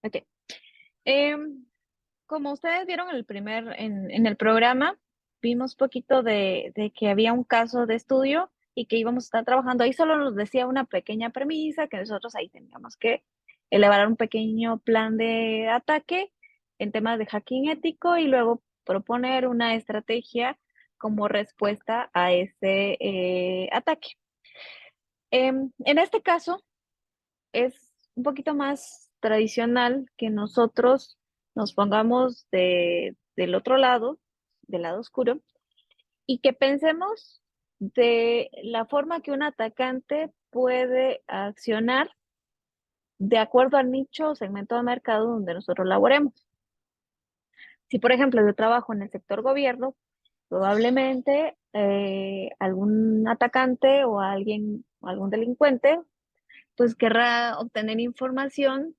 Ok. Em, Como ustedes vieron en el programa, vimos poquito de que había un caso de estudio y que íbamos a estar trabajando. Ahí solo nos decía una pequeña premisa que nosotros ahí teníamos que elaborar un pequeño plan de ataque en temas de hacking ético y luego proponer una estrategia como respuesta a ese ataque. En este caso, es un poquito más tradicional que nosotros nos pongamos del otro lado, del lado oscuro, y que pensemos de la forma que un atacante puede accionar de acuerdo al nicho o segmento de mercado donde nosotros laboremos. Si, por ejemplo, yo trabajo en el sector gobierno, probablemente algún atacante o alguien, o algún delincuente, pues querrá obtener información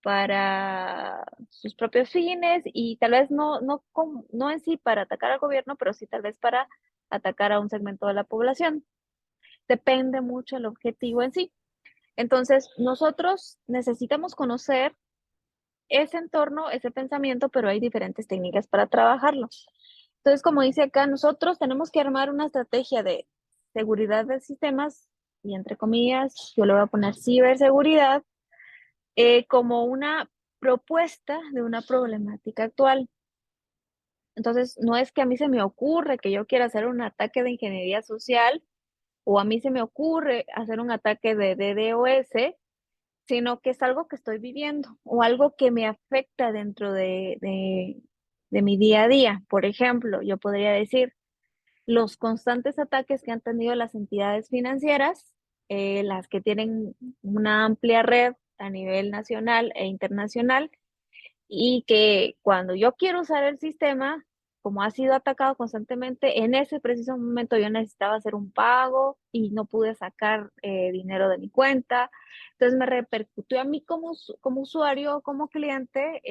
para sus propios fines y tal vez no en sí para atacar al gobierno, pero sí tal vez para atacar a un segmento de la población. Depende mucho el objetivo en sí. Entonces, nosotros necesitamos conocer ese entorno, ese pensamiento, pero hay diferentes técnicas para trabajarlo. Entonces, como dice acá, nosotros tenemos que armar una estrategia de seguridad de sistemas y entre comillas, yo le voy a poner ciberseguridad como una propuesta de una problemática actual. Entonces, no es que a mí se me ocurre que yo quiera hacer un ataque de ingeniería social o a mí se me ocurre hacer un ataque de DDoS, sino que es algo que estoy viviendo o algo que me afecta dentro de mi día a día. Por ejemplo, yo podría decir los constantes ataques que han tenido las entidades financieras, las que tienen una amplia red a nivel nacional e internacional, y que cuando yo quiero usar el sistema, como ha sido atacado constantemente, en ese preciso momento yo necesitaba hacer un pago y no pude sacar dinero de mi cuenta. Entonces me repercutió a mí como usuario, como cliente,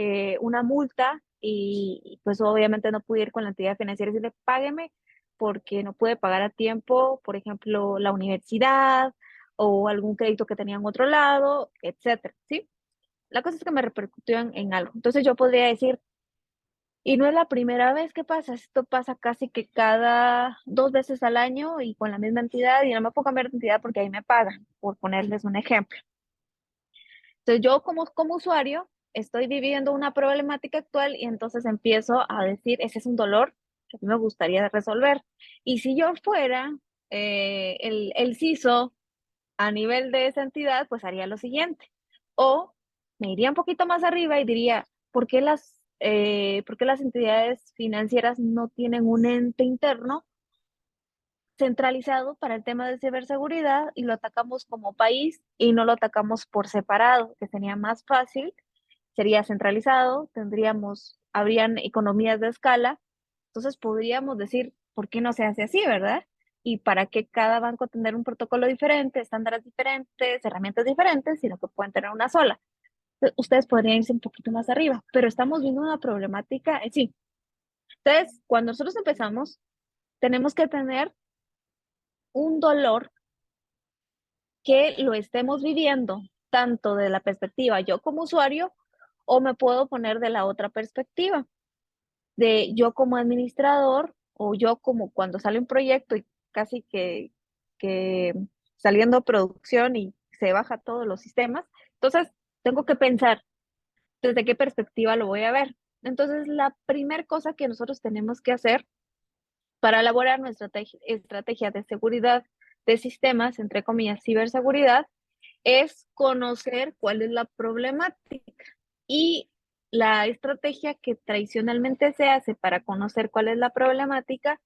una multa y pues obviamente no pude ir con la entidad financiera y decirle, págueme porque no pude pagar a tiempo, por ejemplo, la universidad o algún crédito que tenía en otro lado, etcétera, ¿sí? La cosa es que me repercutió en algo. Entonces yo podría decir, y no es la primera vez que pasa, esto pasa casi que cada 2 veces al año y con la misma entidad y no me puedo cambiar de entidad porque ahí me pagan, por ponerles un ejemplo. Entonces yo como usuario estoy viviendo una problemática actual y entonces empiezo a decir, ese es un dolor que a mí me gustaría resolver. Y si yo fuera el CISO a nivel de esa entidad, pues haría lo siguiente. O me iría un poquito más arriba y diría, ¿por qué las entidades financieras no tienen un ente interno centralizado para el tema de ciberseguridad y lo atacamos como país y no lo atacamos por separado, que sería más fácil, sería centralizado, habrían economías de escala, entonces podríamos decir, ¿por qué no se hace así, verdad? Y para qué cada banco tener un protocolo diferente, estándares diferentes, herramientas diferentes, sino que pueden tener una sola. Ustedes podrían irse un poquito más arriba, pero estamos viendo una problemática, sí. Entonces, cuando nosotros empezamos, tenemos que tener un dolor que lo estemos viviendo, tanto de la perspectiva yo como usuario, o me puedo poner de la otra perspectiva, de yo como administrador, o yo como cuando sale un proyecto y casi que saliendo a producción y se baja todos los sistemas. Entonces, tengo que pensar desde qué perspectiva lo voy a ver. Entonces, la primera cosa que nosotros tenemos que hacer para elaborar nuestra estrategia de seguridad de sistemas, entre comillas, ciberseguridad, es conocer cuál es la problemática y la estrategia que tradicionalmente se hace para conocer cuál es la problemática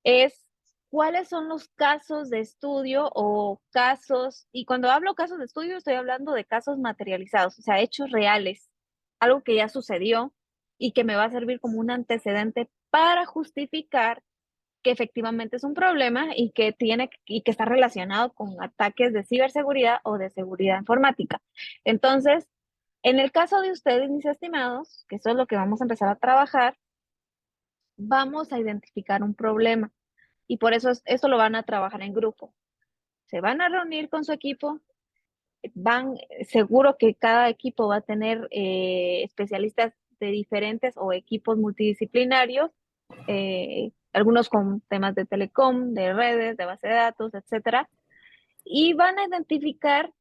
es cuáles son los casos de estudio o casos, y cuando hablo casos de estudio estoy hablando de casos materializados, o sea, hechos reales, algo que ya sucedió y que me va a servir como un antecedente para justificar que efectivamente es un problema y que está relacionado con ataques de ciberseguridad o de seguridad informática. Entonces, en el caso de ustedes, mis estimados, que eso es lo que vamos a empezar a trabajar, vamos a identificar un problema y por eso esto lo van a trabajar en grupo. Se van a reunir con su equipo van, seguro que cada equipo va a tener especialistas de diferentes o equipos multidisciplinarios, algunos con temas de telecom, de redes, de base de datos, etcétera, y van a identificar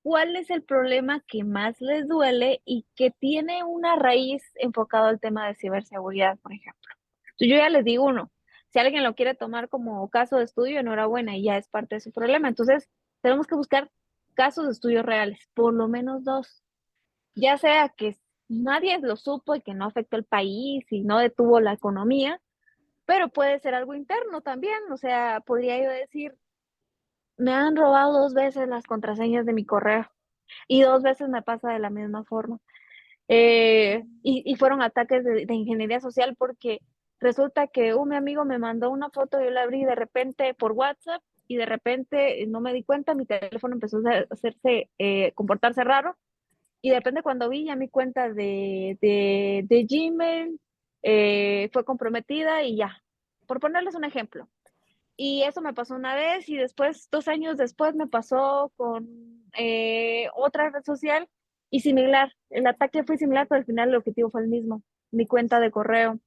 cuál es el problema que más les duele y que tiene una raíz enfocada al tema de ciberseguridad, por ejemplo. Entonces, yo ya les digo uno, si alguien lo quiere tomar como caso de estudio, enhorabuena, y ya es parte de su problema. Entonces, tenemos que buscar casos de estudios reales, por lo menos dos, ya sea que nadie lo supo y que no afectó el país y no detuvo la economía, pero puede ser algo interno también, o sea, podría yo decir, me han robado 2 veces las contraseñas de mi correo y 2 veces me pasa de la misma forma. Y fueron ataques de ingeniería social porque resulta que mi amigo me mandó una foto, yo la abrí de repente por WhatsApp y de repente no me di cuenta, mi teléfono empezó a hacerse, comportarse raro y de repente cuando vi ya mi cuenta de Gmail fue comprometida y ya, por ponerles un ejemplo. Y eso me pasó una vez y después, 2 años después, me pasó con otra red social y similar. El ataque fue similar, pero al final el objetivo fue el mismo, mi cuenta de correo.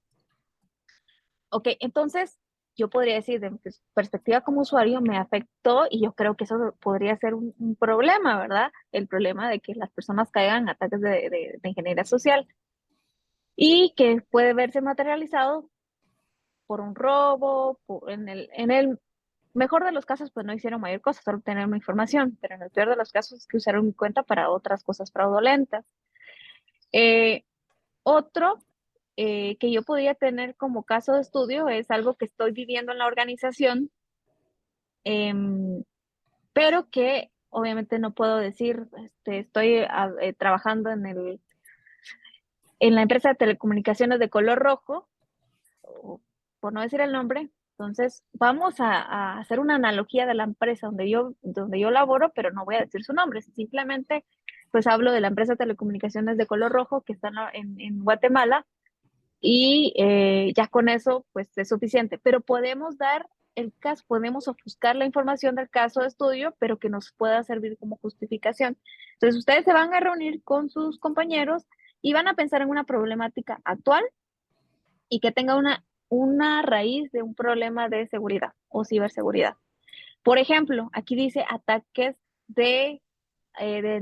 Ok, entonces yo podría decir, de mi perspectiva como usuario, me afectó y yo creo que eso podría ser un problema, ¿verdad? El problema de que las personas caigan en ataques de ingeniería social y que puede verse materializado por un robo, en el mejor de los casos, pues no hicieron mayor cosa, solo tener una información, pero en el peor de los casos es que usaron mi cuenta para otras cosas fraudulentas. Eh, Otro que yo podría tener como caso de estudio es algo que estoy viviendo en la organización, em, pero que obviamente no puedo decir, estoy trabajando en la empresa de telecomunicaciones de color rojo, o por no decir el nombre. Entonces, vamos a hacer una analogía de la empresa donde yo laboro, pero no voy a decir su nombre, simplemente pues hablo de la empresa de telecomunicaciones de color rojo que está en Guatemala y ya con eso pues es suficiente, pero podemos dar el caso, podemos ofuscar la información del caso de estudio, pero que nos pueda servir como justificación. Entonces, ustedes se van a reunir con sus compañeros y van a pensar en una problemática actual y que tenga una raíz de un problema de seguridad o ciberseguridad. Por ejemplo, aquí dice ataques de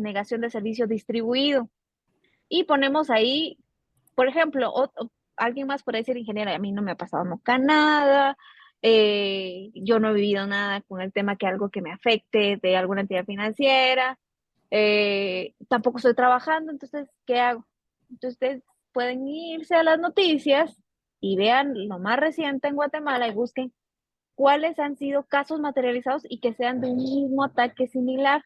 negación de servicio distribuido y ponemos ahí, por ejemplo, alguien más puede decir, ingeniera, a mí no me ha pasado nunca nada, yo no he vivido nada con el tema que algo que me afecte de alguna entidad financiera, tampoco estoy trabajando, entonces, ¿qué hago? Entonces, ustedes pueden irse a las noticias y vean lo más reciente en Guatemala y busquen cuáles han sido casos materializados y que sean de un mismo ataque similar.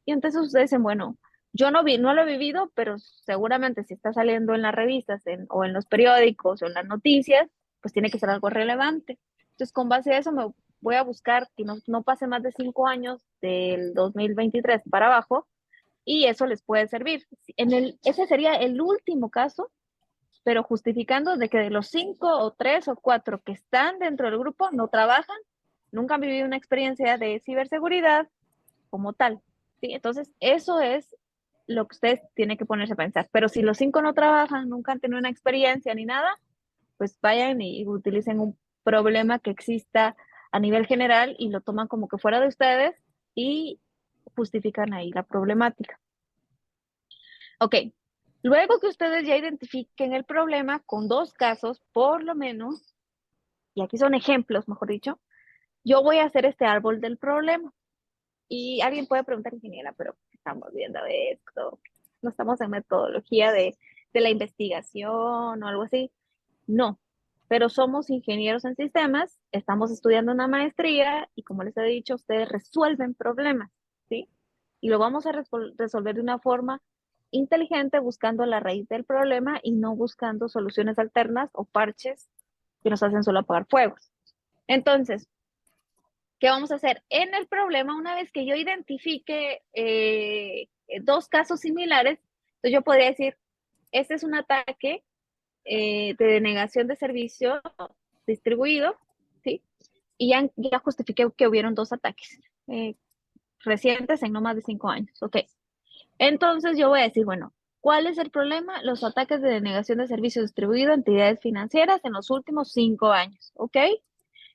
Y entonces ustedes dicen, bueno, yo no lo he vivido, pero seguramente si está saliendo en las revistas o en los periódicos o en las noticias, pues tiene que ser algo relevante. Entonces, con base a eso, me voy a buscar que no pase más de 5 años del 2023 para abajo y eso les puede servir. Ese sería el último caso, pero justificando de que de los 5 o 3 o 4 que están dentro del grupo no trabajan, nunca han vivido una experiencia de ciberseguridad como tal. ¿Sí? Entonces, eso es lo que ustedes tienen que ponerse a pensar. Pero si los 5 no trabajan, nunca han tenido una experiencia ni nada, pues vayan y utilicen un problema que exista a nivel general y lo toman como que fuera de ustedes y justifican ahí la problemática. Ok, luego que ustedes ya identifiquen el problema con 2 casos, por lo menos, y aquí son ejemplos, mejor dicho, yo voy a hacer este árbol del problema. Y alguien puede preguntar, ingeniera, pero ¿qué estamos viendo de esto? No estamos en metodología de la investigación o algo así. No, pero somos ingenieros en sistemas, estamos estudiando una maestría y como les he dicho, ustedes resuelven problemas, ¿sí? Y lo vamos a resolver de una forma inteligente, buscando la raíz del problema y no buscando soluciones alternas o parches que nos hacen solo apagar fuegos. Entonces, ¿qué vamos a hacer? En el problema, una vez que yo identifique 2 casos similares, entonces yo podría decir, este es un ataque de denegación de servicio distribuido, ¿sí? Y ya justifiqué que hubieron 2 ataques. recientes en no más de 5 años. Ok. Entonces yo voy a decir, bueno, ¿cuál es el problema? Los ataques de denegación de servicio distribuido a entidades financieras en los últimos 5 años. ¿Ok?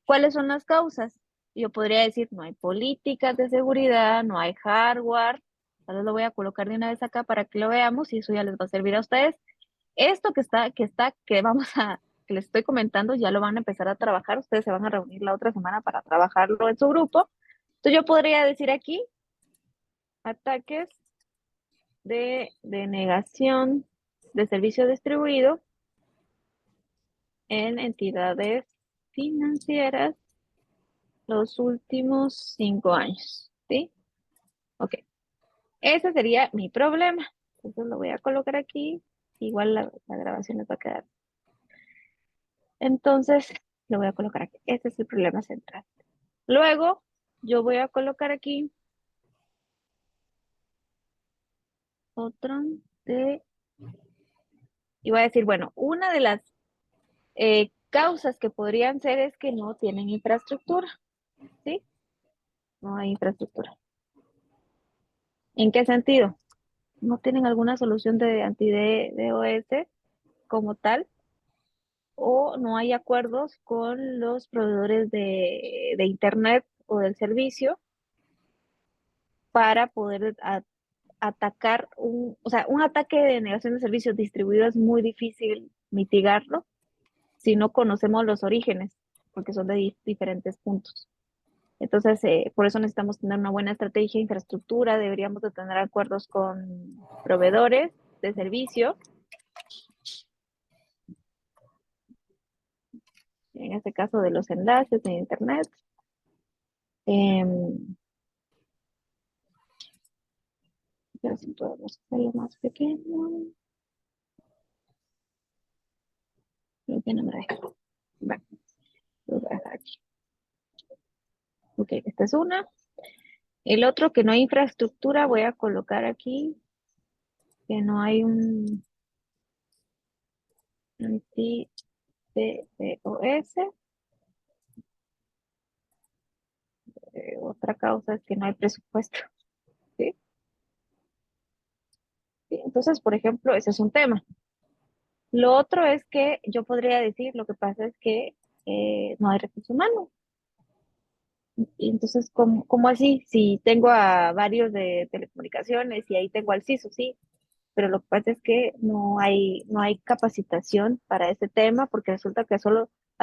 ¿Cuáles son las causas? Yo podría decir, no hay políticas de seguridad, no hay hardware. Ahora lo voy a colocar de una vez acá para que lo veamos y eso ya les va a servir a ustedes. Esto que vamos a, que les estoy comentando, ya lo van a empezar a trabajar. Ustedes se van a reunir la otra semana para trabajarlo en su grupo. Entonces yo podría decir aquí, ataques de denegación de servicio distribuido en entidades financieras los últimos 5 años, ¿sí? Ok, ese sería mi problema. Entonces lo voy a colocar aquí. Igual la grabación les va a quedar. Entonces lo voy a colocar aquí. Este es el problema central. Luego yo voy a colocar aquí otro de... Y voy a decir, bueno, una de las causas que podrían ser es que no tienen infraestructura, ¿sí? No hay infraestructura. ¿En qué sentido? No tienen alguna solución de anti-DOS como tal, o no hay acuerdos con los proveedores de Internet o del servicio para poder atacar o sea, un ataque de negación de servicios distribuido es muy difícil mitigarlo si no conocemos los orígenes, porque son de diferentes puntos. Entonces, por eso necesitamos tener una buena estrategia de infraestructura, deberíamos de tener acuerdos con proveedores de servicio, en este caso de los enlaces de Internet. Pero si podemos hacerlo más pequeño, creo que no me deja. Bueno, lo voy a dejar aquí. Ok, esta es una. El otro, que no hay infraestructura, voy a colocar aquí que no hay un anti-DDoS. Otra causa es que no hay presupuesto. ¿Sí? Sí, entonces, por ejemplo, ese es un tema. Lo otro es que yo podría decir, lo que pasa es que no hay recursos humanos. Y entonces, ¿cómo así? Si tengo a varios de telecomunicaciones y ahí tengo al CISO, sí, pero lo que pasa es que no hay capacitación para ese tema porque resulta que a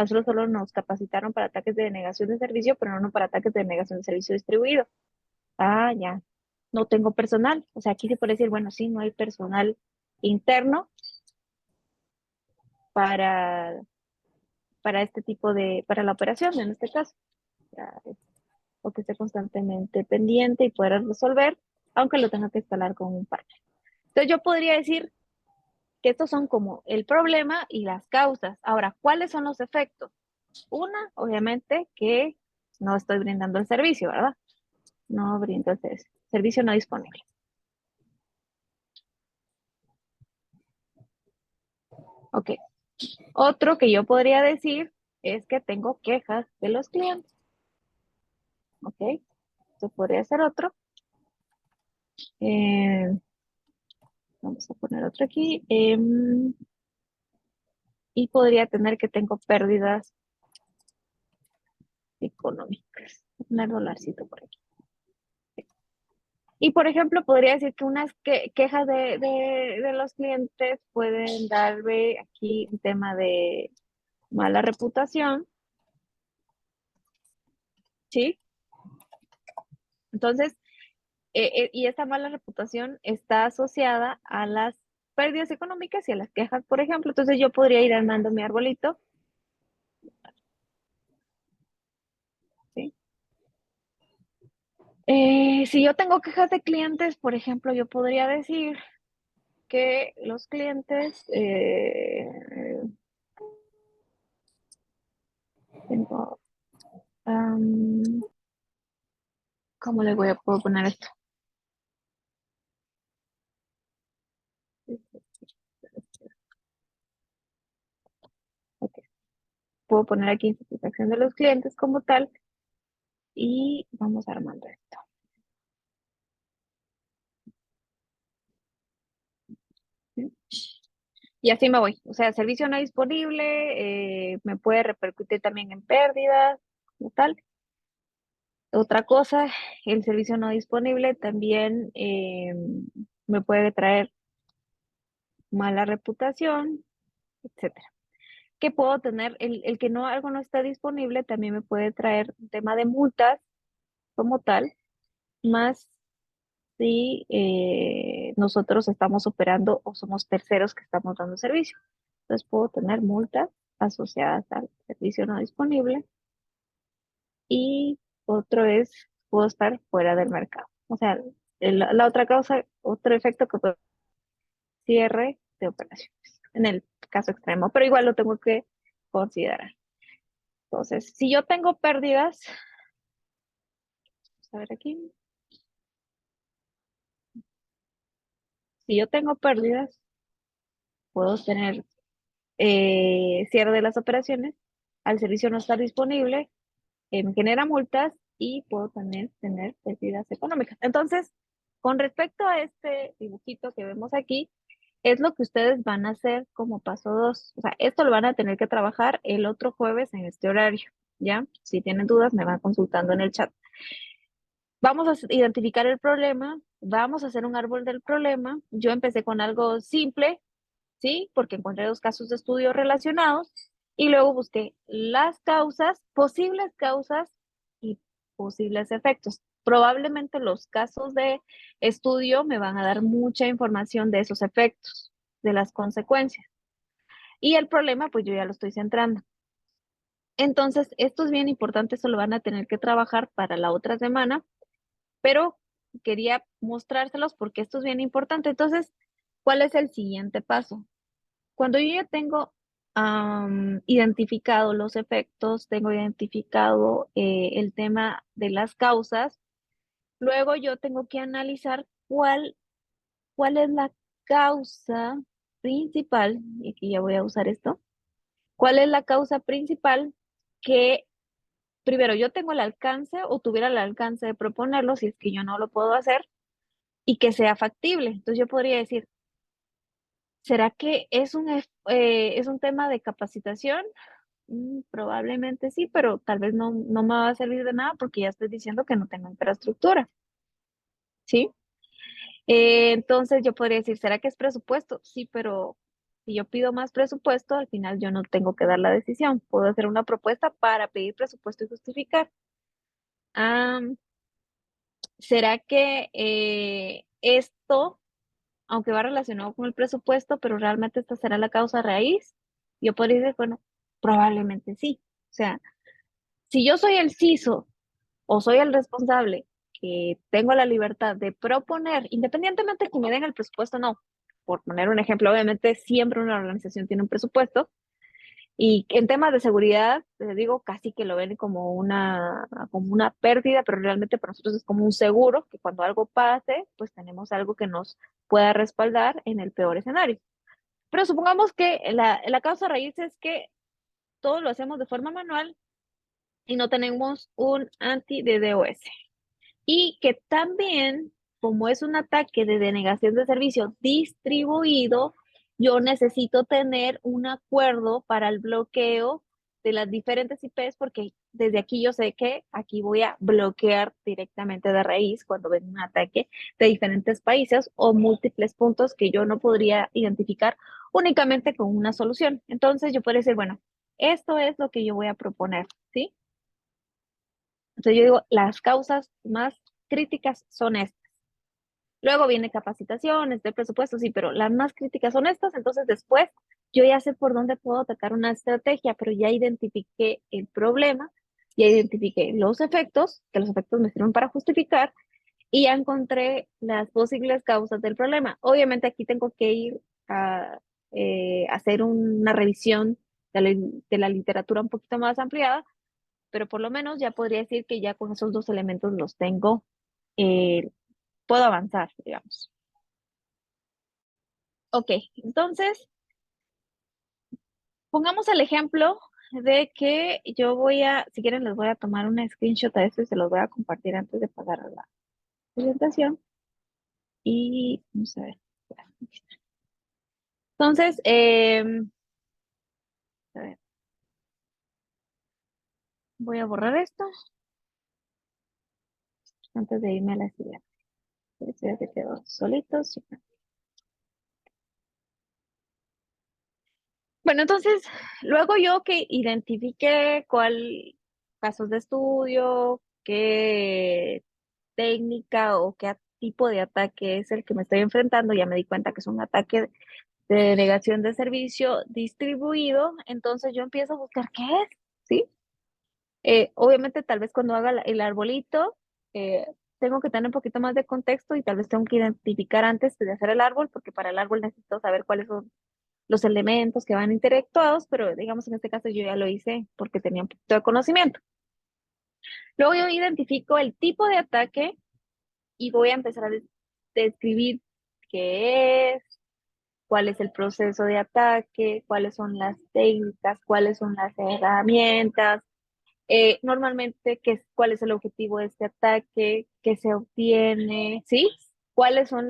nosotros solo nos capacitaron para ataques de denegación de servicio, pero no para ataques de denegación de servicio distribuido. Ah, ya, no tengo personal. O sea, aquí se puede decir, bueno, sí, no hay personal interno para, para este tipo para la operación, en este caso, para- o que esté constantemente pendiente y poder resolver, aunque lo tenga que instalar con un partner. Entonces yo podría decir que estos son como el problema y las causas. Ahora, ¿cuáles son los efectos? Una, obviamente, que no estoy brindando el servicio, ¿verdad? No brindo el servicio no disponible. Ok. Otro que yo podría decir es que tengo quejas de los clientes. Ok. Esto podría ser otro. Eh, Vamos a poner otro aquí. Y podría tener que tengo pérdidas económicas. Voy a poner dolarcito por aquí. Y por ejemplo, podría decir que unas quejas de los clientes pueden darme aquí un tema de mala reputación, ¿sí? Entonces, y esta mala reputación está asociada a las pérdidas económicas y a las quejas, por ejemplo. Entonces yo podría ir armando mi arbolito, ¿sí? Si yo tengo quejas de clientes, por ejemplo, yo podría decir que los clientes, tengo, am, ¿cómo le puedo poner esto? Ok. Puedo poner aquí insatisfacción de los clientes como tal y vamos armando esto. ¿sí? Y así me voy. O sea, servicio no disponible, me puede repercutir también en pérdidas, como tal. Otra cosa, el servicio no disponible también me puede traer mala reputación, etcétera. Que puedo tener, el que no algo no está disponible también me puede traer un tema de multas como tal, más si nosotros estamos operando o somos terceros que estamos dando servicio. Entonces puedo tener multas asociadas al servicio no disponible y otro es, puedo estar fuera del mercado. O sea, la otra causa, otro efecto que puede cierre de operaciones, en el caso extremo, pero igual lo tengo que considerar. Entonces, si yo tengo pérdidas, vamos a ver aquí, si yo tengo pérdidas, puedo tener cierre de las operaciones, al servicio no estar disponible, me genera multas y puedo también tener pérdidas económicas. Entonces, con respecto a este dibujito que vemos aquí, es lo que ustedes van a hacer como paso 2. O sea, esto lo van a tener que trabajar el otro jueves en este horario, ¿ya? Si tienen dudas, me van consultando en el chat. Vamos a identificar el problema, vamos a hacer un árbol del problema. Yo empecé con algo simple, ¿sí? Porque encontré dos casos de estudio relacionados y luego busqué las causas, posibles causas y posibles efectos. Probablemente los casos de estudio me van a dar mucha información de esos efectos, de las consecuencias. Y el problema, pues yo ya lo estoy centrando. Entonces, esto es bien importante, eso lo van a tener que trabajar para la otra semana, pero quería mostrárselos porque esto es bien importante. Entonces, ¿cuál es el siguiente paso? Cuando yo ya tengo identificado los efectos, tengo identificado el tema de las causas, luego yo tengo que analizar cuál es la causa principal, y aquí ya voy a usar esto, cuál es la causa principal que primero yo tengo el alcance o tuviera el alcance de proponerlo si es que yo no lo puedo hacer y que sea factible. Entonces yo podría decir, ¿será que es un tema de capacitación? Probablemente sí, pero tal vez no me va a servir de nada porque ya estoy diciendo que no tengo infraestructura, ¿sí? Entonces yo podría decir, ¿será que es presupuesto? Sí, pero si yo pido más presupuesto, al final yo no tengo que dar la decisión. Puedo hacer una propuesta para pedir presupuesto y justificar. Ah, ¿será que esto, aunque va relacionado con el presupuesto, pero realmente esta será la causa raíz? Yo podría decir, bueno, probablemente sí. O sea, si yo soy el CISO o soy el responsable que tengo la libertad de proponer, independientemente de que me den el presupuesto o no, por poner un ejemplo, obviamente siempre una organización tiene un presupuesto y en temas de seguridad, les digo, casi que lo ven como una pérdida, pero realmente para nosotros es como un seguro, que cuando algo pase, pues tenemos algo que nos pueda respaldar en el peor escenario. Pero supongamos que la causa raíz es que todo lo hacemos de forma manual y no tenemos un anti-DDoS. Y que también, como es un ataque de denegación de servicio distribuido, yo necesito tener un acuerdo para el bloqueo de las diferentes IPs, porque desde aquí yo sé que aquí voy a bloquear directamente de raíz cuando venga un ataque de diferentes países o múltiples puntos que yo no podría identificar únicamente con una solución. Entonces yo puedo decir, bueno, esto es lo que yo voy a proponer, ¿sí? Entonces yo digo, las causas más críticas son estas. Luego viene capacitaciones, de presupuesto, sí, pero las más críticas son estas. Entonces después yo ya sé por dónde puedo atacar una estrategia, pero ya identifiqué el problema, ya identifiqué los efectos, que los efectos me sirven para justificar, y ya encontré las posibles causas del problema. Obviamente aquí tengo que ir a hacer una revisión de la literatura un poquito más ampliada, pero por lo menos ya podría decir que ya con esos dos elementos los tengo, eh, puedo avanzar, digamos. Ok, entonces pongamos el ejemplo de que yo voy a, si quieren les voy a tomar una screenshot a esto y se los voy a compartir antes de pasar a la presentación. Y vamos a ver. Entonces, a ver, voy a borrar esto antes de irme a la siguiente. Este ya se quedó solito. Sí. Bueno, entonces, luego yo que identifique cuál casos de estudio, qué técnica o qué tipo de ataque es el que me estoy enfrentando, ya me di cuenta que es un ataque de negación de servicio distribuido, entonces yo empiezo a buscar qué es, ¿sí? Obviamente, tal vez cuando haga el arbolito, tengo que tener un poquito más de contexto y tal vez tengo que identificar antes de hacer el árbol, porque para el árbol necesito saber cuáles son los elementos que van interactuados, pero digamos en este caso yo ya lo hice porque tenía un poquito de conocimiento. Luego yo identifico el tipo de ataque y voy a empezar a describir qué es, cuál es el proceso de ataque, cuáles son las técnicas, cuáles son las herramientas, normalmente cuál es el objetivo de este ataque, qué se obtiene, ¿sí? ¿Cuáles son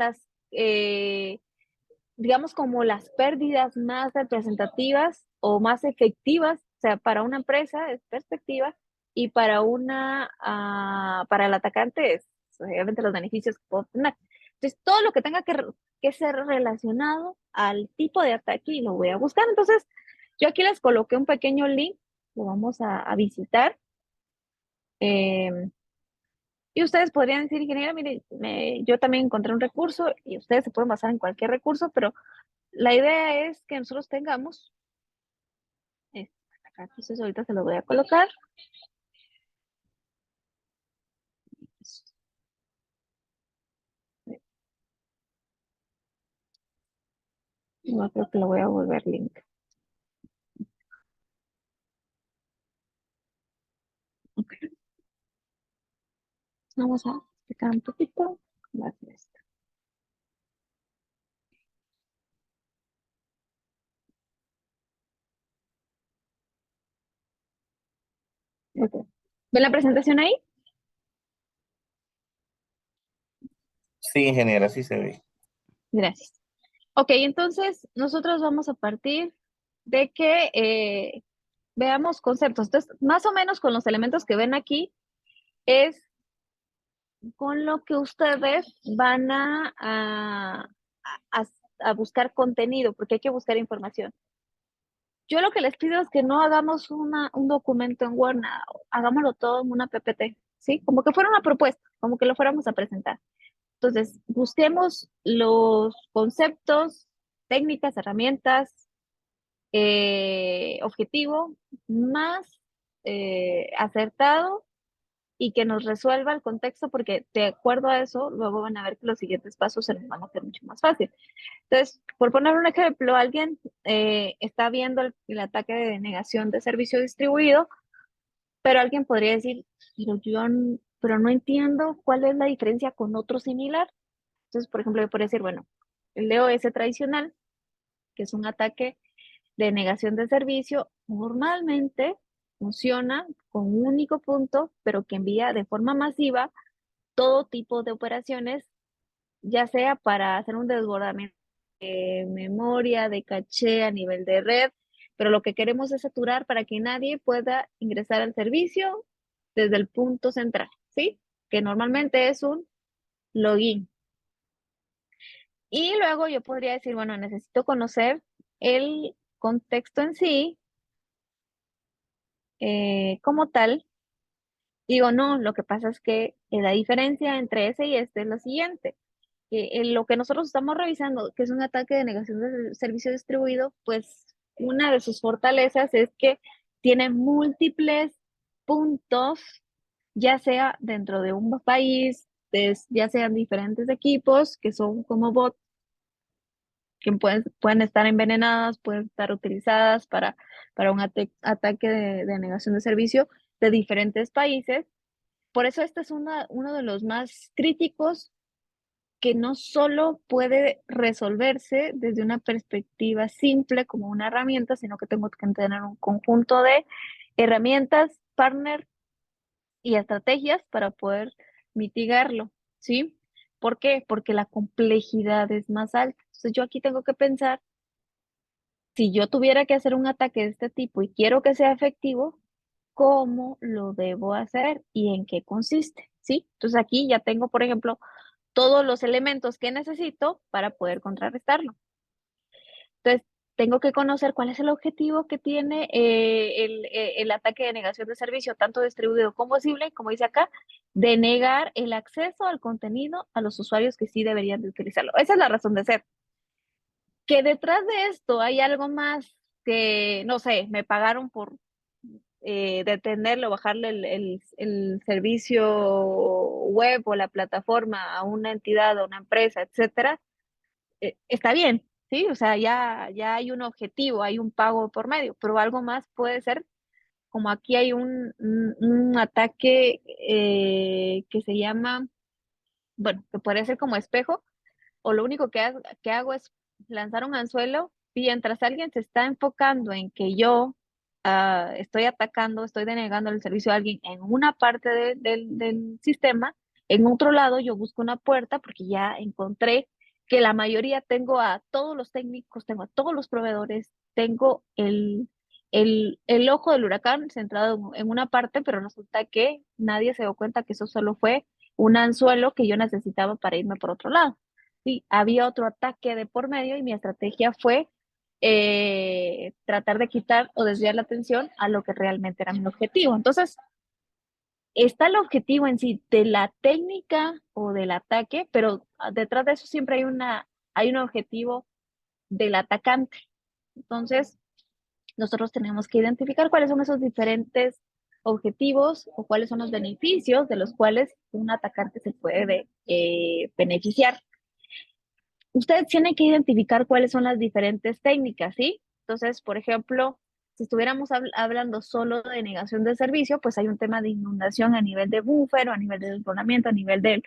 digamos, como las pérdidas más representativas o más efectivas, o sea, para una empresa es perspectiva y para para el atacante es obviamente los beneficios que puedo tener. Entonces, todo lo que tenga que ser relacionado al tipo de ataque y lo voy a buscar. Entonces, yo aquí les coloqué un pequeño link, lo vamos a visitar. eh, y ustedes podrían decir, ingeniera, mire, yo también encontré un recurso y ustedes se pueden basar en cualquier recurso, pero la idea es que nosotros tengamos, eh, acá, entonces ahorita se lo voy a colocar. No creo que lo voy a volver link. Okay. Vamos a explicar un poquito cómo hacer esto. Okay. ¿Ven la presentación ahí? Sí, ingeniera, sí se ve. Gracias. Ok, entonces nosotros vamos a partir de que veamos conceptos. Entonces, más o menos con los elementos que ven aquí, es con lo que ustedes van a, a buscar contenido, porque hay que buscar información. Yo lo que les pido es que no hagamos un documento en Word, hagámoslo todo en una PPT, ¿sí? Como que fuera una propuesta, como que lo fuéramos a presentar. Entonces, busquemos los conceptos, técnicas, herramientas, objetivo más acertado y que nos resuelva el contexto, porque de acuerdo a eso, luego van a ver que los siguientes pasos se nos van a hacer mucho más fácil. Entonces, por poner un ejemplo, alguien está viendo el ataque de negación de servicio distribuido, pero alguien podría decir, pero no entiendo cuál es la diferencia con otro similar. Entonces, por ejemplo, yo podría decir, bueno, el DOS tradicional, que es un ataque de negación de servicio, normalmente funciona con un único punto, pero que envía de forma masiva todo tipo de operaciones, ya sea para hacer un desbordamiento de memoria, de caché a nivel de red, pero lo que queremos es saturar para que nadie pueda ingresar al servicio desde el punto central, ¿sí? Que normalmente es un login. Y luego yo podría decir, bueno, necesito conocer el contexto en sí como tal. Digo, no, lo que pasa es que la diferencia entre ese y este es lo siguiente. Que lo que nosotros estamos revisando, que es un ataque de negación de servicio distribuido, pues una de sus fortalezas es que tiene múltiples puntos, ya sea dentro de un país, ya sean diferentes equipos que son como bots, que pueden estar envenenadas, pueden estar utilizadas para un ataque de negación de servicio de diferentes países. Por eso este es uno de los más críticos, que no solo puede resolverse desde una perspectiva simple como una herramienta, sino que tengo que tener un conjunto de herramientas, partner y estrategias para poder mitigarlo, ¿sí? ¿Por qué? Porque la complejidad es más alta. Entonces yo aquí tengo que pensar si yo tuviera que hacer un ataque de este tipo y quiero que sea efectivo, ¿cómo lo debo hacer y en qué consiste? ¿Sí? Entonces aquí ya tengo, por ejemplo, todos los elementos que necesito para poder contrarrestarlo. Entonces, tengo que conocer cuál es el objetivo que tiene el ataque de negación de servicio, tanto distribuido como posible, como dice acá, de negar el acceso al contenido a los usuarios que sí deberían de utilizarlo. Esa es la razón de ser. Que detrás de esto hay algo más que, no sé, me pagaron por detenerlo, bajarle el servicio web o la plataforma a una entidad o una empresa, etcétera, está bien, ¿sí? O sea, ya hay un objetivo, hay un pago por medio, pero algo más puede ser, como aquí hay un ataque que se llama, bueno, que puede ser como espejo, o lo único que hago es lanzar un anzuelo mientras alguien se está enfocando en que yo estoy atacando, estoy denegando el servicio a alguien en una parte del sistema, en otro lado yo busco una puerta porque ya encontré que la mayoría tengo a todos los técnicos, tengo a todos los proveedores, tengo el ojo del huracán centrado en una parte, pero resulta que nadie se dio cuenta que eso solo fue un anzuelo que yo necesitaba para irme por otro lado. Sí, había otro ataque de por medio y mi estrategia fue tratar de quitar o desviar la atención a lo que realmente era mi objetivo. Entonces, está el objetivo en sí de la técnica o del ataque, pero detrás de eso siempre hay un objetivo del atacante. Entonces, nosotros tenemos que identificar cuáles son esos diferentes objetivos o cuáles son los beneficios de los cuales un atacante se puede beneficiar. Ustedes tienen que identificar cuáles son las diferentes técnicas, ¿sí? Entonces, por ejemplo, si estuviéramos hablando solo de negación de servicio, pues hay un tema de inundación a nivel de buffer o a nivel de desbordamiento, a nivel de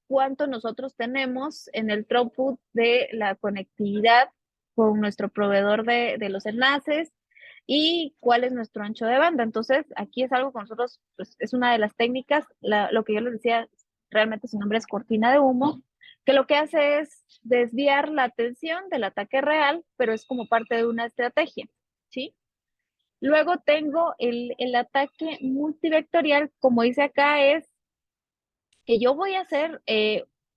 cuánto nosotros tenemos en el throughput de la conectividad con nuestro proveedor de los enlaces y cuál es nuestro ancho de banda. Entonces, aquí es algo que nosotros, pues, es una de las técnicas, lo que yo les decía, realmente su nombre es cortina de humo, que lo que hace es desviar la atención del ataque real, pero es como parte de una estrategia, ¿sí? Luego tengo el ataque multivectorial, como dice acá, es que yo voy a hacer,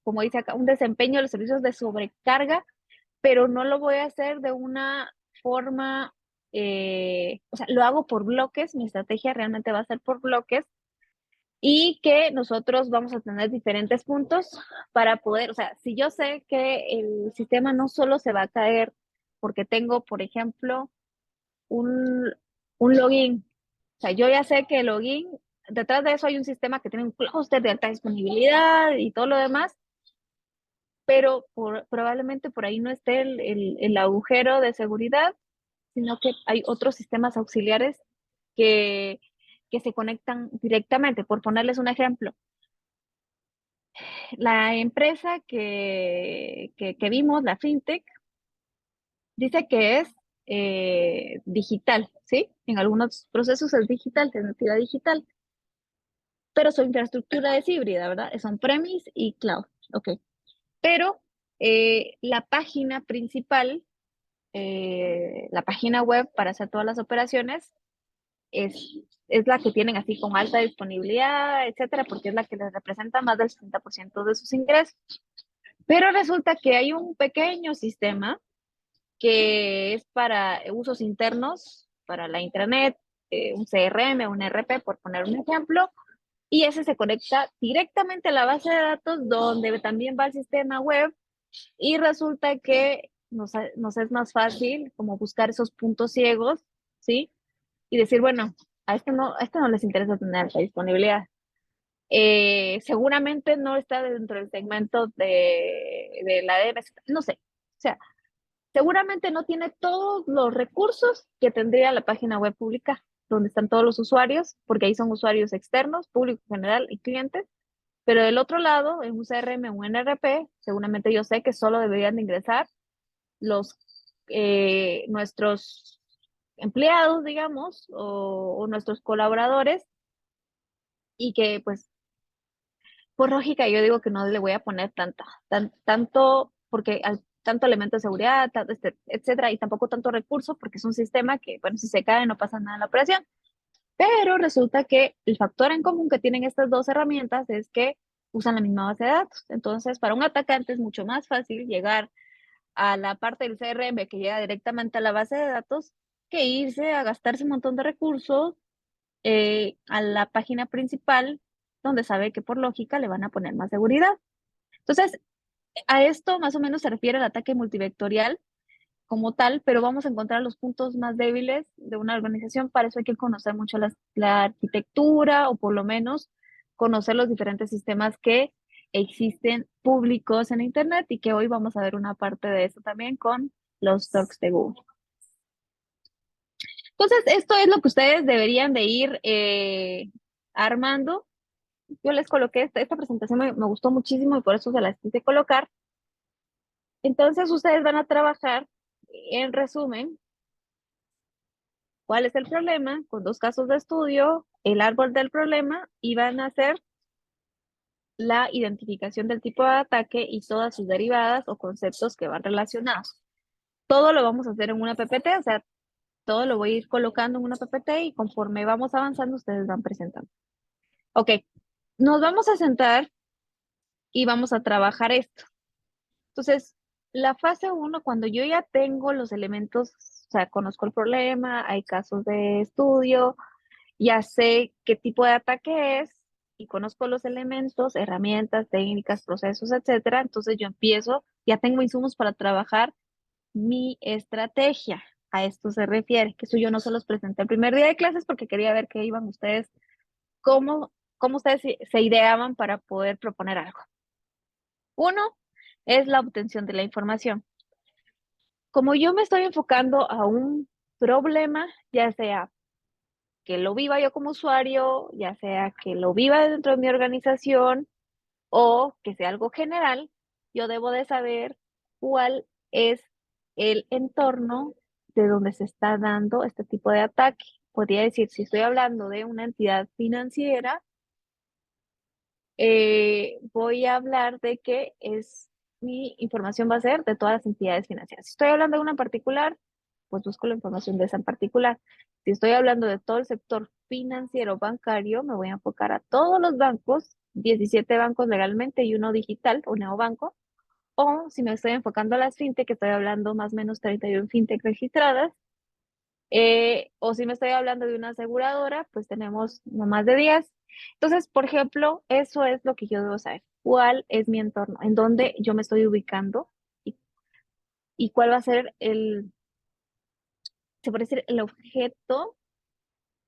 como dice acá, un desempeño de los servicios de sobrecarga, pero no lo voy a hacer de una forma, o sea, lo hago por bloques, mi estrategia realmente va a ser por bloques y que nosotros vamos a tener diferentes puntos para poder, o sea, si yo sé que el sistema no solo se va a caer porque tengo, por ejemplo, un, un login, o sea, yo ya sé que el login, detrás de eso hay un sistema que tiene un clúster de alta disponibilidad y todo lo demás, pero probablemente por ahí no esté el agujero de seguridad, sino que hay otros sistemas auxiliares que, que se conectan directamente. Por ponerles un ejemplo, la empresa que vimos, la FinTech, dice que es digital, ¿sí? En algunos procesos es digital, es entidad digital, pero su infraestructura es híbrida, ¿verdad? Es on-premise y cloud, ok. Pero la página principal, la página web para hacer todas las operaciones, es la que tienen así con alta disponibilidad, etcétera, porque es la que les representa más del 60% de sus ingresos. Pero resulta que hay un pequeño sistema que es para usos internos, para la intranet, un CRM, un RP, por poner un ejemplo, y ese se conecta directamente a la base de datos donde también va el sistema web y resulta que nos es más fácil como buscar esos puntos ciegos, ¿sí? Y decir, bueno, a este no les interesa tener alta disponibilidad. Seguramente no está dentro del segmento de la DNS, no sé. O sea, seguramente no tiene todos los recursos que tendría la página web pública, donde están todos los usuarios, porque ahí son usuarios externos, público general y clientes. Pero del otro lado, en un CRM o un NRP, seguramente yo sé que solo deberían de ingresar los nuestros empleados, digamos, o nuestros colaboradores, y que pues por lógica yo digo que no le voy a poner tanto, porque tanto elemento de seguridad, etcétera, y tampoco tanto recurso, porque es un sistema que, bueno, si se cae no pasa nada en la operación. Pero resulta que el factor en común que tienen estas dos herramientas es que usan la misma base de datos. Entonces, para un atacante es mucho más fácil llegar a la parte del CRM que llega directamente a la base de datos que irse a gastarse un montón de recursos a la página principal donde sabe que por lógica le van a poner más seguridad. Entonces, a esto más o menos se refiere el ataque multivectorial como tal, pero vamos a encontrar los puntos más débiles de una organización. Para eso hay que conocer mucho la arquitectura o por lo menos conocer los diferentes sistemas que existen públicos en Internet y que hoy vamos a ver una parte de eso también con los docs de Google. Entonces, esto es lo que ustedes deberían de ir armando. Yo les coloqué esta presentación, me gustó muchísimo y por eso se las quise colocar. Entonces, ustedes van a trabajar, en resumen, cuál es el problema, con dos casos de estudio, el árbol del problema, y van a hacer la identificación del tipo de ataque y todas sus derivadas o conceptos que van relacionados. Todo lo vamos a hacer en una PPT, o sea, todo lo voy a ir colocando en una PPT y conforme vamos avanzando, ustedes van presentando. Ok, nos vamos a sentar y vamos a trabajar esto. Entonces, la fase 1, cuando yo ya tengo los elementos, o sea, conozco el problema, hay casos de estudio, ya sé qué tipo de ataque es y conozco los elementos, herramientas, técnicas, procesos, etcétera. Entonces yo empiezo, ya tengo insumos para trabajar mi estrategia. A esto se refiere, que eso yo no se los presenté el primer día de clases porque quería ver qué iban ustedes, cómo ustedes se ideaban para poder proponer algo. Uno es la obtención de la información. Como yo me estoy enfocando a un problema, ya sea que lo viva yo como usuario, ya sea que lo viva dentro de mi organización o que sea algo general, yo debo de saber cuál es el entorno de donde se está dando este tipo de ataque. Podría decir, si estoy hablando de una entidad financiera, voy a hablar de que mi información va a ser de todas las entidades financieras. Si estoy hablando de una en particular, pues busco la información de esa en particular. Si estoy hablando de todo el sector financiero bancario, me voy a enfocar a todos los bancos, 17 bancos legalmente y uno digital, un neobanco. O si me estoy enfocando a las fintech, que estoy hablando más o menos 31 fintech registradas, o si me estoy hablando de una aseguradora, pues tenemos no más de 10. Entonces, por ejemplo, eso es lo que yo debo saber. ¿Cuál es mi entorno? ¿En dónde yo me estoy ubicando? ¿Y, y cuál va a ser se puede decir, el objeto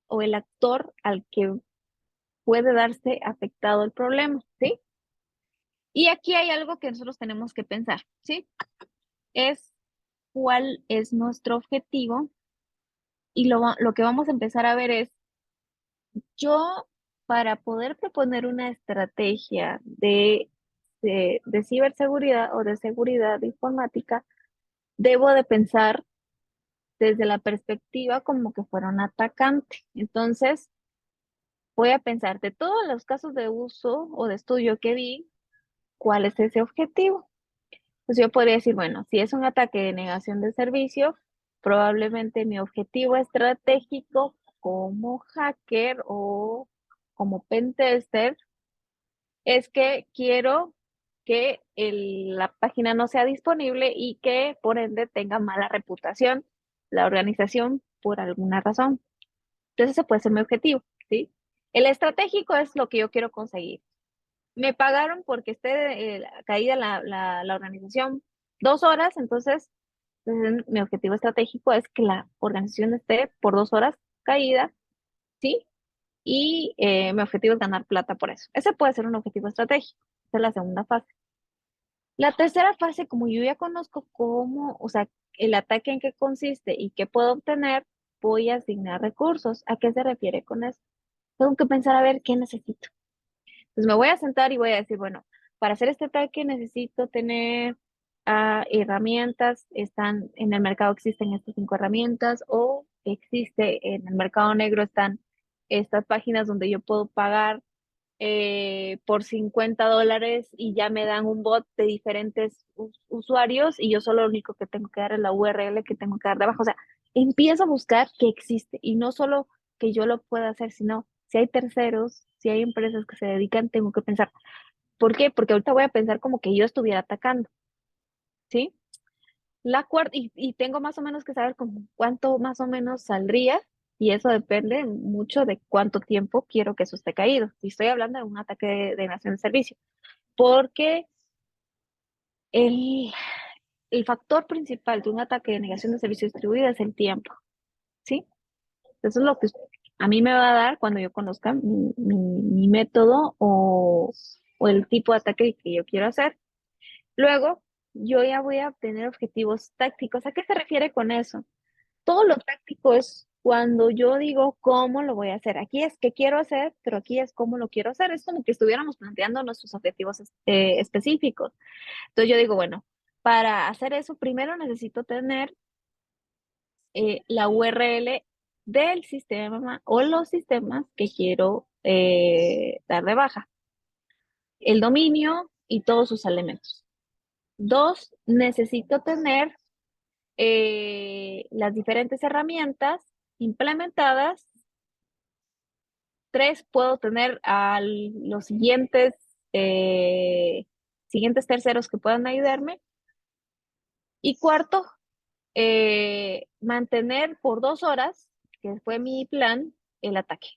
o el actor al que puede darse afectado el problema? ¿Sí? Y aquí hay algo que nosotros tenemos que pensar, ¿sí? Es cuál es nuestro objetivo y lo que vamos a empezar a ver es yo, para poder proponer una estrategia de ciberseguridad o de seguridad informática, debo de pensar desde la perspectiva como que fuera un atacante. Entonces, voy a pensar de todos los casos de uso o de estudio que vi, ¿cuál es ese objetivo? Pues yo podría decir, bueno, si es un ataque de negación de servicio, probablemente mi objetivo estratégico como hacker o como pentester es que quiero que la página no sea disponible y que por ende tenga mala reputación la organización por alguna razón. Entonces ese puede ser mi objetivo, ¿sí? El estratégico es lo que yo quiero conseguir. Me pagaron porque esté caída la organización 2 horas, entonces mi objetivo estratégico es que la organización esté por 2 horas caída, ¿sí? Y mi objetivo es ganar plata por eso. Ese puede ser un objetivo estratégico. Esa es la segunda fase. La tercera fase, como yo ya conozco cómo, o sea, el ataque en qué consiste y qué puedo obtener, voy a asignar recursos. ¿A qué se refiere con eso? Tengo que pensar a ver qué necesito. Entonces me voy a sentar y voy a decir, bueno, para hacer este ataque necesito tener herramientas, están en el mercado existen estas 5 herramientas o existe en el mercado negro están estas páginas donde yo puedo pagar por $50 y ya me dan un bot de diferentes usuarios y yo solo lo único que tengo que dar es la URL que tengo que dar debajo. O sea, empiezo a buscar que existe y no solo que yo lo pueda hacer, sino si hay terceros, si hay empresas que se dedican, tengo que pensar. ¿Por qué? Porque ahorita voy a pensar como que yo estuviera atacando, ¿sí? La cuarta, y tengo más o menos que saber como cuánto más o menos saldría, y eso depende mucho de cuánto tiempo quiero que eso esté caído. Si estoy hablando de un ataque de nación de servicio, porque el, el factor principal de un ataque de negación de servicio distribuido es el tiempo, ¿sí? Eso es lo que a mí me va a dar cuando yo conozca mi método o el tipo de ataque que yo quiero hacer. Luego, yo ya voy a obtener objetivos tácticos. ¿A qué se refiere con eso? Todo lo táctico es cuando yo digo cómo lo voy a hacer. Aquí es qué quiero hacer, pero aquí es cómo lo quiero hacer. Es como que estuviéramos planteando nuestros objetivos específicos. Entonces yo digo, bueno, para hacer eso, primero necesito tener la URL del sistema o los sistemas que quiero dar de baja, el dominio y todos sus elementos. Dos, necesito tener las diferentes herramientas implementadas. Tres, puedo tener a los siguientes terceros que puedan ayudarme. Y cuarto, mantener por 2 horas, que fue mi plan, el ataque,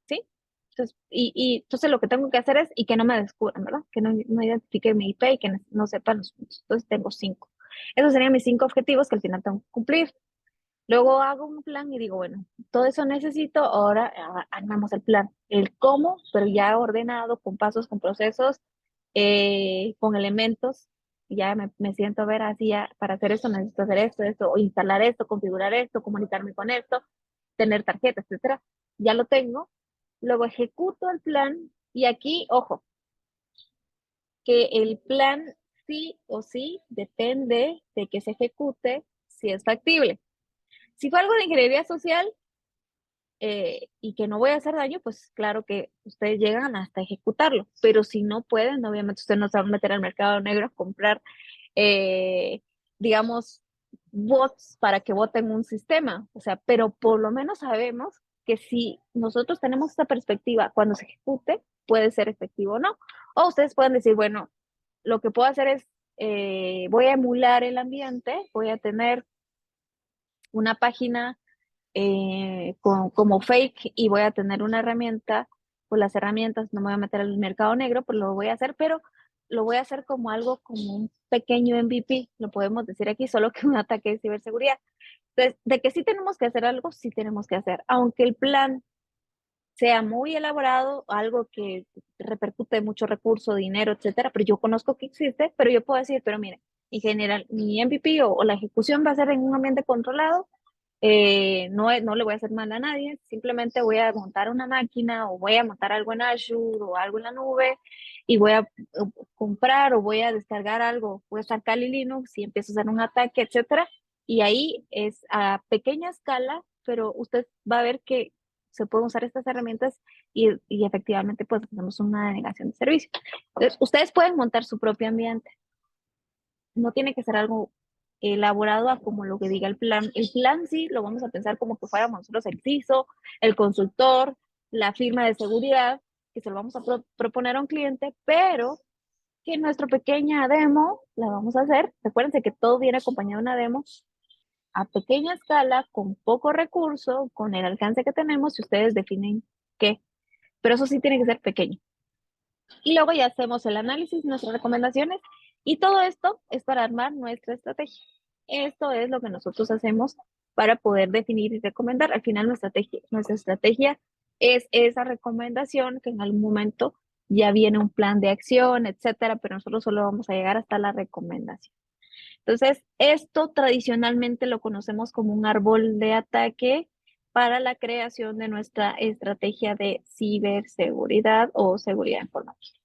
¿sí? Entonces, entonces lo que tengo que hacer es, y que no me descubran, ¿verdad? Que no identifique mi IP y que no sepan los puntos. Entonces tengo 5. Esos serían mis 5 objetivos que al final tengo que cumplir. Luego hago un plan y digo, bueno, todo eso necesito, ahora armamos el plan, el cómo, pero ya ordenado, con pasos, con procesos, con elementos. Ya me siento a ver así, ya, para hacer esto necesito hacer esto, o instalar esto, configurar esto, comunicarme con esto, tener tarjetas, etcétera. Ya lo tengo. Luego ejecuto el plan y aquí, ojo, que el plan sí o sí depende de que se ejecute si es factible. Si fue algo de ingeniería social, y que no voy a hacer daño, pues claro que ustedes llegan hasta ejecutarlo, pero si no pueden, obviamente ustedes no se van a meter al mercado negro a comprar, eh, digamos, bots para que voten un sistema, o sea, pero por lo menos sabemos que si nosotros tenemos esta perspectiva, cuando se ejecute, puede ser efectivo o no. O ustedes pueden decir, bueno, lo que puedo hacer es, voy a emular el ambiente, voy a tener una página como fake y voy a tener una herramienta, pues las herramientas no me voy a meter al mercado negro, pues lo voy a hacer, pero lo voy a hacer como algo, como un pequeño MVP, lo podemos decir aquí, solo que un ataque de ciberseguridad. Entonces, de que sí tenemos que hacer algo, sí tenemos que hacer, aunque el plan sea muy elaborado, algo que repercute mucho recurso, dinero, etcétera, pero yo conozco que existe, pero yo puedo decir, pero mire, en general, mi MVP o la ejecución va a ser en un ambiente controlado, no le voy a hacer mal a nadie, simplemente voy a montar una máquina o voy a montar algo en Azure o algo en la nube y voy a comprar o voy a descargar algo, voy a estar Kali Linux y empiezo a hacer un ataque, etcétera. Y ahí es a pequeña escala, pero usted va a ver que se pueden usar estas herramientas y efectivamente pues hacemos una denegación de servicio. Entonces, ustedes pueden montar su propio ambiente. No tiene que ser algo elaborado a como lo que diga el plan. El plan sí lo vamos a pensar como que fuéramos nosotros el CISO, el consultor, la firma de seguridad, que se lo vamos a proponer a un cliente, pero que nuestra pequeña demo la vamos a hacer. Recuérdense que todo viene acompañado de una demo a pequeña escala, con poco recurso, con el alcance que tenemos, si ustedes definen qué. Pero eso sí tiene que ser pequeño. Y luego ya hacemos el análisis, nuestras recomendaciones, y todo esto es para armar nuestra estrategia. Esto es lo que nosotros hacemos para poder definir y recomendar. Al final, nuestra estrategia es esa recomendación que en algún momento ya viene un plan de acción, etcétera, pero nosotros solo vamos a llegar hasta la recomendación. Entonces, esto tradicionalmente lo conocemos como un árbol de ataque para la creación de nuestra estrategia de ciberseguridad o seguridad informática.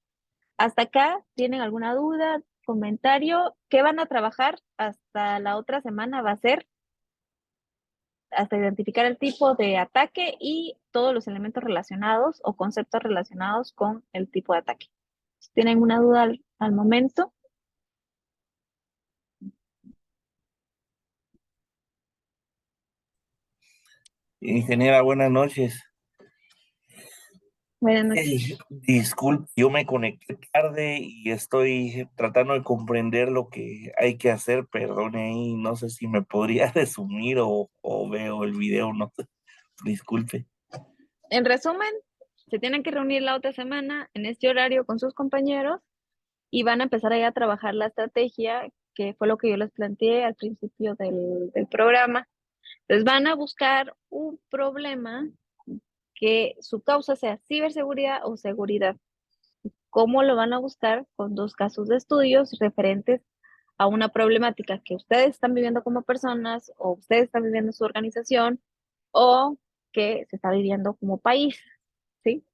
¿Hasta acá tienen alguna duda, comentario? ¿Qué van a trabajar hasta la otra semana? Va a ser hasta identificar el tipo de ataque y todos los elementos relacionados o conceptos relacionados con el tipo de ataque. Si tienen una duda al momento. Ingeniera, buenas noches. Buenas noches. Disculpe, yo me conecté tarde y estoy tratando de comprender lo que hay que hacer. Perdone ahí, no sé si me podría resumir o veo el video, no sé. Disculpe. En resumen, se tienen que reunir la otra semana en este horario con sus compañeros y van a empezar ahí a trabajar la estrategia, que fue lo que yo les planteé al principio del programa. Entonces van a buscar un problema que su causa sea ciberseguridad o seguridad. ¿Cómo lo van a buscar? Con dos casos de estudios referentes a una problemática que ustedes están viviendo como personas o ustedes están viviendo en su organización o que se está viviendo como país, ¿sí?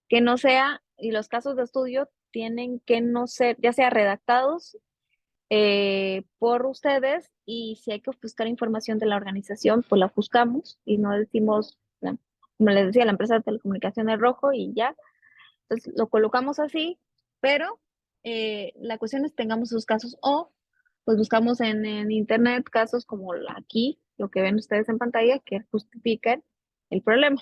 Que no sea, y los casos de estudio tienen que no ser, ya sea redactados por ustedes, y si hay que buscar información de la organización, pues la buscamos y no decimos, como les decía, la empresa de telecomunicaciones rojo y ya. Entonces lo colocamos así, pero la cuestión es tengamos esos casos o pues buscamos en internet casos como aquí, lo que ven ustedes en pantalla, que justifican el problema.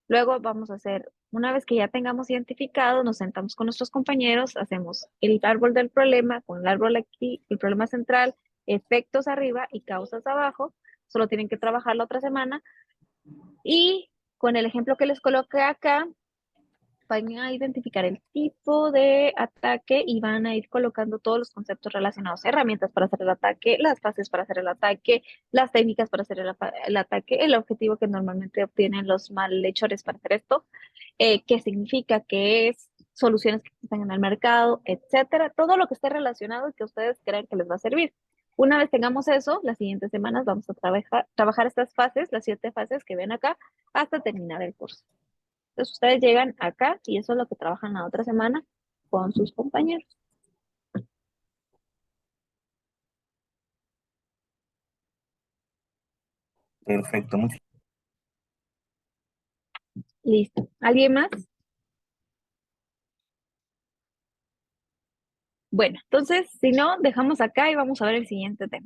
Luego vamos a hacer, una vez que ya tengamos identificado, nos sentamos con nuestros compañeros, hacemos el árbol del problema, con el árbol aquí, el problema central, efectos arriba y causas abajo. Solo tienen que trabajar la otra semana. Y con el ejemplo que les coloqué acá, van a identificar el tipo de ataque y van a ir colocando todos los conceptos relacionados, herramientas para hacer el ataque, las fases para hacer el ataque, las técnicas para hacer el ataque, el objetivo que normalmente obtienen los malhechores para hacer esto, qué significa, qué es, soluciones que están en el mercado, etcétera, todo lo que esté relacionado y que ustedes crean que les va a servir. Una vez tengamos eso, las siguientes semanas vamos a trabajar estas fases, las 7 fases que ven acá, hasta terminar el curso. Entonces ustedes llegan acá y eso es lo que trabajan la otra semana con sus compañeros. Perfecto, muchas Listo. ¿Alguien más? Bueno, entonces, si no, dejamos acá y vamos a ver el siguiente tema.